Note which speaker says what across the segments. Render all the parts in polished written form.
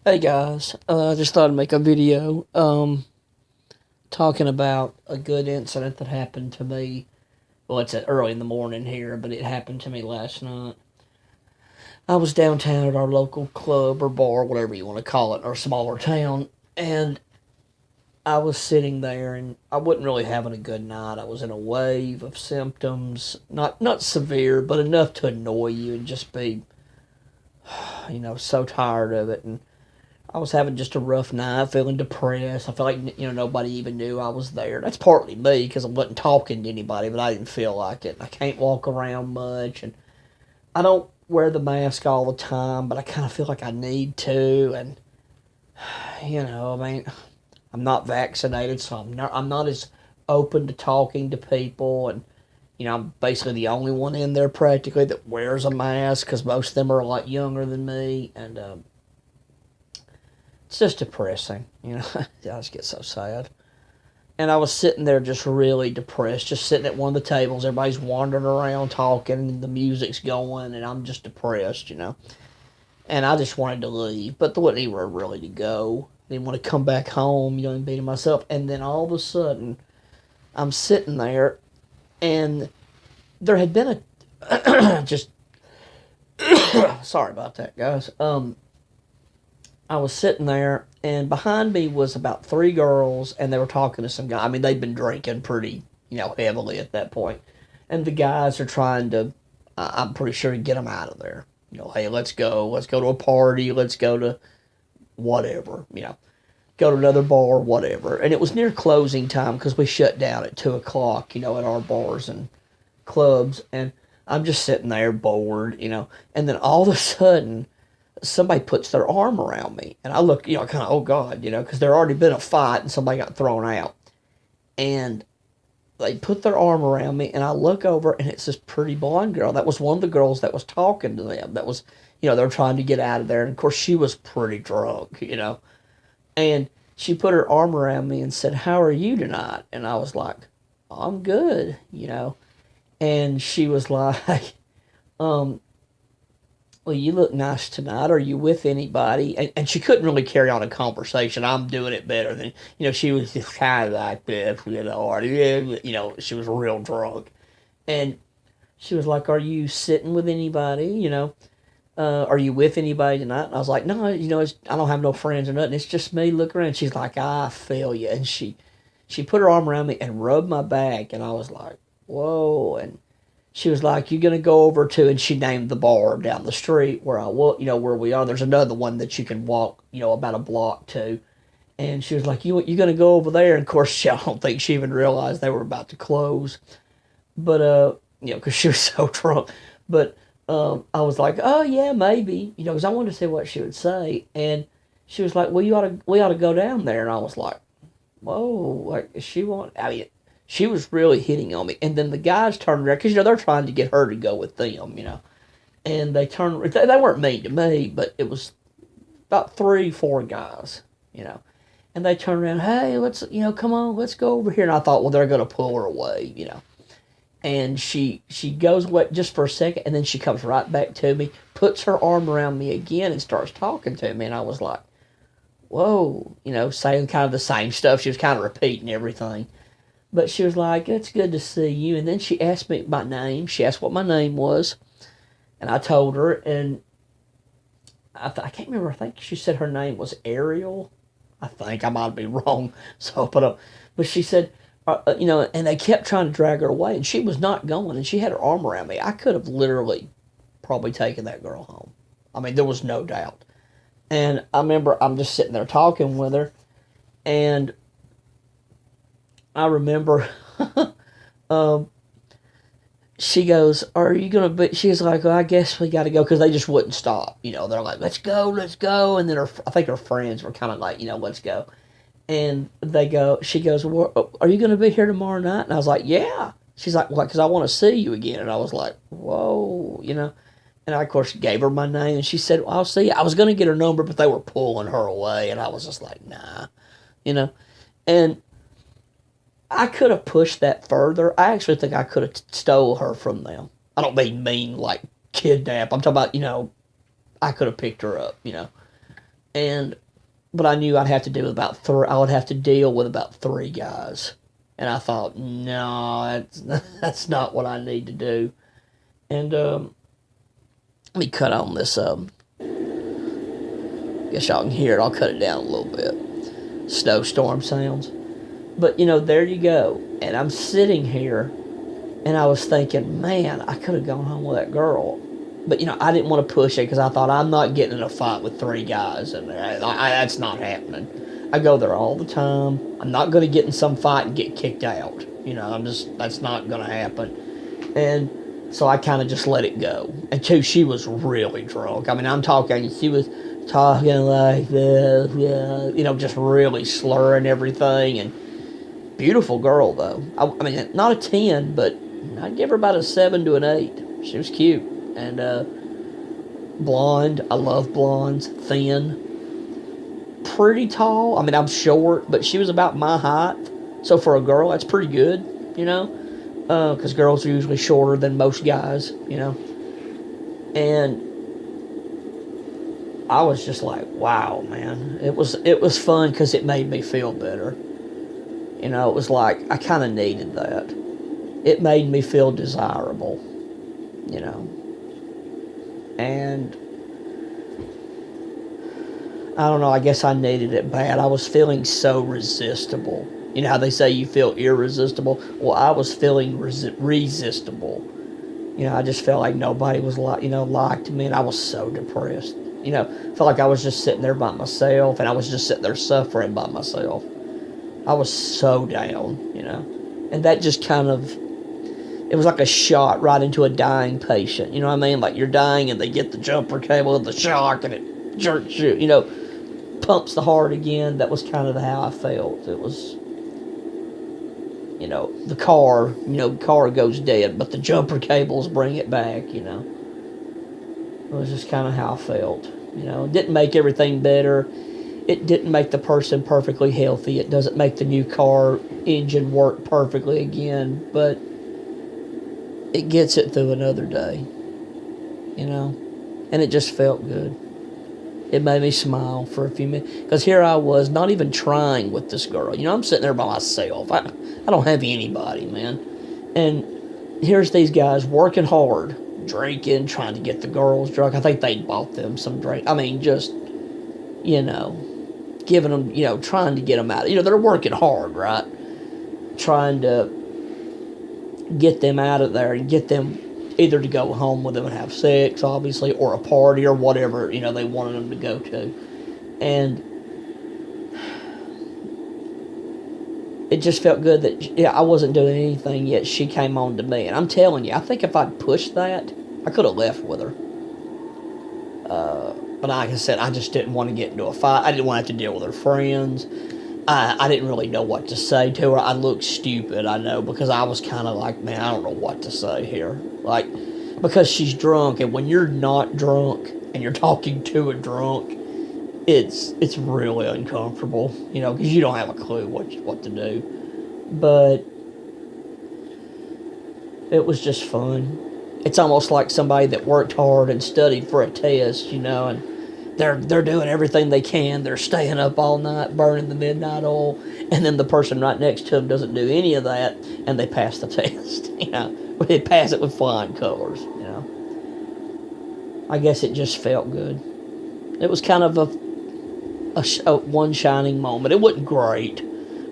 Speaker 1: Hey guys, I just thought I'd make a video talking about a good incident that happened to me. Well, it's early in the morning here, but it happened to me last night. I was downtown at our local club or bar, whatever you want to call it, in our smaller town, and I was sitting there and I wasn't really having a good night. I was in a wave of symptoms, not severe, but enough to annoy you and just be, so tired of it. And I was having just a rough night, feeling depressed. I felt like nobody even knew I was there. That's partly me because I wasn't talking to anybody, but I didn't feel like it. I can't walk around much, and I don't wear the mask all the time, but I kind of feel like I need to. And I mean, I'm not vaccinated, so I'm not as open to talking to people, and I'm basically the only one in there practically that wears a mask because most of them are a lot younger than me, and it's just depressing. I just get so sad. And I was sitting there just really depressed, just sitting at one of the tables. Everybody's wandering around talking, and the music's going, and I'm just depressed. And I just wanted to leave, but there wasn't anywhere really to go. I didn't want to come back home, and be to myself. And then all of a sudden, I'm sitting there, and there had been a just sorry about that, guys. I was sitting there, and behind me was about three girls, and they were talking to some guy. I mean, they'd been drinking pretty, heavily at that point. And the guys are trying to, I'm pretty sure, get them out of there. Hey, let's go to a party, let's go to whatever, go to another bar, whatever. And it was near closing time because we shut down at 2 o'clock, at our bars and clubs. And I'm just sitting there bored. And then all of a sudden, somebody puts their arm around me, and I look, kind of, oh God, because there already been a fight and somebody got thrown out, and they put their arm around me, and I look over, and it's this pretty blonde girl. That was one of the girls that was talking to them. That was, they were trying to get out of there, and of course she was pretty drunk. And she put her arm around me and said, "How are you tonight?" And I was like, "I'm good." And she was like, um, well, you look nice tonight. Are you with anybody? And she couldn't really carry on a conversation. I'm doing it better than, she was just kind of like this, or, she was real drunk. And she was like, are you sitting with anybody? Are you with anybody tonight? And I was like, no, I don't have no friends or nothing. It's just me. Look around. She's like, I feel you. And she put her arm around me and rubbed my back. And I was like, whoa. And she was like, "You gonna go over to?" And she named the bar down the street where I walk, where we are. There's another one that you can walk, about a block to. And she was like, "You gonna go over there?" And of course, I don't think she even realized they were about to close. But because she was so drunk. But I was like, "Oh yeah, maybe," because I wanted to see what she would say. And she was like, "Well, we ought to go down there." And I was like, "Whoa, like she want?" I mean, she was really hitting on me. And then the guys turned around because they're trying to get her to go with them. And they turned. They weren't mean to me, but it was about three, four guys. And they turned around, hey, let's come on, let's go over here. And I thought, well, they're gonna pull her away. And she goes away just for a second, and then she comes right back to me, puts her arm around me again, and starts talking to me. And I was like, whoa, saying kind of the same stuff. She was kind of repeating everything. But she was like, it's good to see you. And then she asked me my name. She asked what my name was. And I told her. And I can't remember. I think she said her name was Ariel. I think I might be wrong. So, but she said, and they kept trying to drag her away. And she was not going. And she had her arm around me. I could have literally probably taken that girl home. I mean, there was no doubt. And I remember I'm just sitting there talking with her. And I remember um, she goes, "Are you gonna be?" She's like, "Well, I guess we got to go," because they just wouldn't stop. They're like, "Let's go, let's go," and then I think her friends were kind of like, "Let's go." And they go. She goes, well, "Are you gonna be here tomorrow night?" And I was like, "Yeah." She's like, "Well, because I want to see you again." And I was like, "Whoa," And I, of course, gave her my name, and she said, well, "I'll see you." I was gonna get her number, but they were pulling her away, and I was just like, "Nah," you know. And I could have pushed that further. I actually think I could have stole her from them. I don't mean like kidnap. I'm talking about, I could have picked her up. and but I knew I'd have to do about three. I would have to deal with about three guys, and I thought, no, that's not what I need to do. And let me cut on this. Guess y'all can hear it. I'll cut it down a little bit. Snowstorm sounds. But there you go. And I'm sitting here, and I was thinking, man, I could have gone home with that girl. But I didn't want to push it because I thought I'm not getting in a fight with three guys, and that's not happening. I go there all the time. I'm not going to get in some fight and get kicked out. That's not going to happen. And so I kind of just let it go. And two, she was really drunk. I mean, I'm talking, she was talking like this, yeah, just really slurring everything. And beautiful girl, though. I mean, not a 10, but I'd give her about a 7 to an 8. She was cute. And blonde. I love blondes. Thin. Pretty tall. I mean, I'm short, but she was about my height. So for a girl, that's pretty good, because girls are usually shorter than most guys, And I was just like, wow, man. It was fun because it made me feel better. It was like I kind of needed that. It made me feel desirable, And I don't know, I guess I needed it bad. I was feeling so resistible. You know how they say you feel irresistible? Well, I was feeling resistible. I just felt like nobody was liked me, and I was so depressed. Felt like I was just sitting there by myself, and I was just sitting there suffering by myself. I was so down, And that just kind of, it was like a shot right into a dying patient. You know what I mean? Like you're dying and they get the jumper cable of the shock and it jerks you, pumps the heart again. That was kind of how I felt. It was, the car goes dead, but the jumper cables bring it back, It was just kind of how I felt. It didn't make everything better. It didn't make the person perfectly healthy. It doesn't make the new car engine work perfectly again, but it gets it through another day, and it just felt good. It made me smile for a few minutes, because here I was, not even trying with this girl. I'm sitting there by myself. I don't have anybody, man. And here's these guys working hard, drinking, trying to get the girls drunk. I think they bought them some drink. I mean, just, giving them, trying to get them out. They're working hard, right? Trying to get them out of there and get them either to go home with them and have sex, obviously, or a party or whatever, they wanted them to go to. And it just felt good that, I wasn't doing anything, yet she came on to me. And I'm telling you, I think if I'd pushed that, I could have left with her. But like I said, I just didn't want to get into a fight. I didn't want to have to deal with her friends. I didn't really know what to say to her. I looked stupid, I know, because I was kind of like, man, I don't know what to say here. Like, because she's drunk, and when you're not drunk and you're talking to a drunk, it's really uncomfortable, because you don't have a clue what to do. But it was just fun. It's almost like somebody that worked hard and studied for a test, and they're doing everything they can. They're staying up all night, burning the midnight oil, and then the person right next to them doesn't do any of that, and they pass the test. They pass it with flying colors. I guess it just felt good. It was kind of a one shining moment. It wasn't great.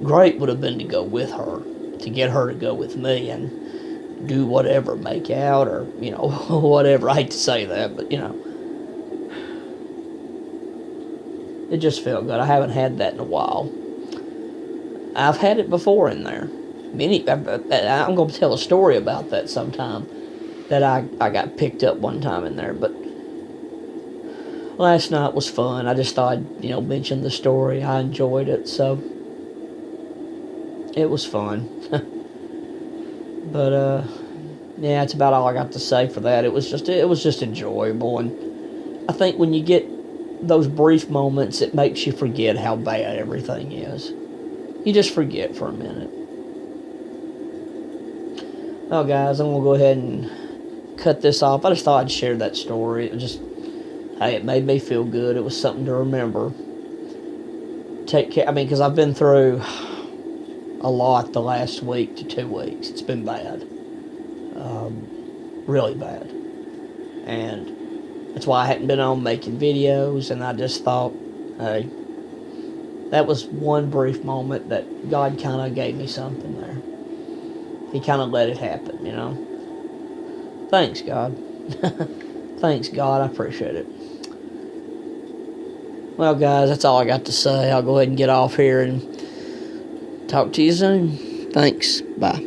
Speaker 1: Great would have been to go with her, to get her to go with me and do whatever, make out or whatever. I hate to say that, but it just felt good. I haven't had that in a while. I've had it before in there. I'm going to tell a story about that sometime, that I got picked up one time in there. But last night was fun. I just thought I'd, mention the story. I enjoyed it, so it was fun. But, yeah, that's about all I got to say for that. It was just enjoyable. And I think when you get those brief moments, it makes you forget how bad everything is. You just forget for a minute. Well, guys, I'm going to go ahead and cut this off. I just thought I'd share that story. It was just, hey, it made me feel good. It was something to remember. Take care. I mean, because I've been through a lot the last week to 2 weeks. It's been bad. Really bad. And that's why I hadn't been on making videos, and I just thought, hey, that was one brief moment that God kind of gave me something there. He kind of let it happen, you know. Thanks, God. Thanks, God. I appreciate it. Well, guys, that's all I got to say. I'll go ahead and get off here and talk to you soon. Thanks. Bye.